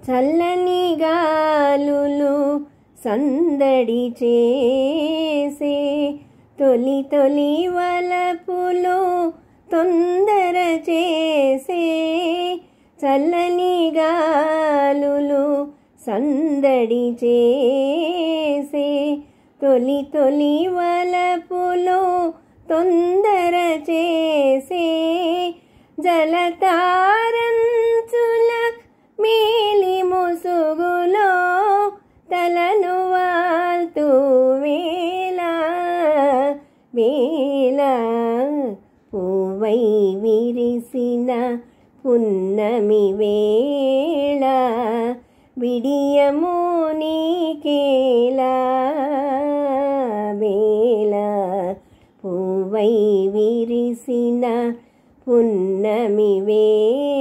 చల్లని గాలులు సందడి చేసే తొలి తొలి వలపులు తొందర చేసే చల్లని గాలులు సందడి చేసే తొలి తొలి వలపులు తొందర చేసే జలతారంచుల మేలి ముసుగులో తలను వాల్తూ వేళ వేళ పువ్వై విరిసిన పున్నమి వేళ విడియము నీకేలా వేళ పువ్వై విరిసిన పున్నమి వేళ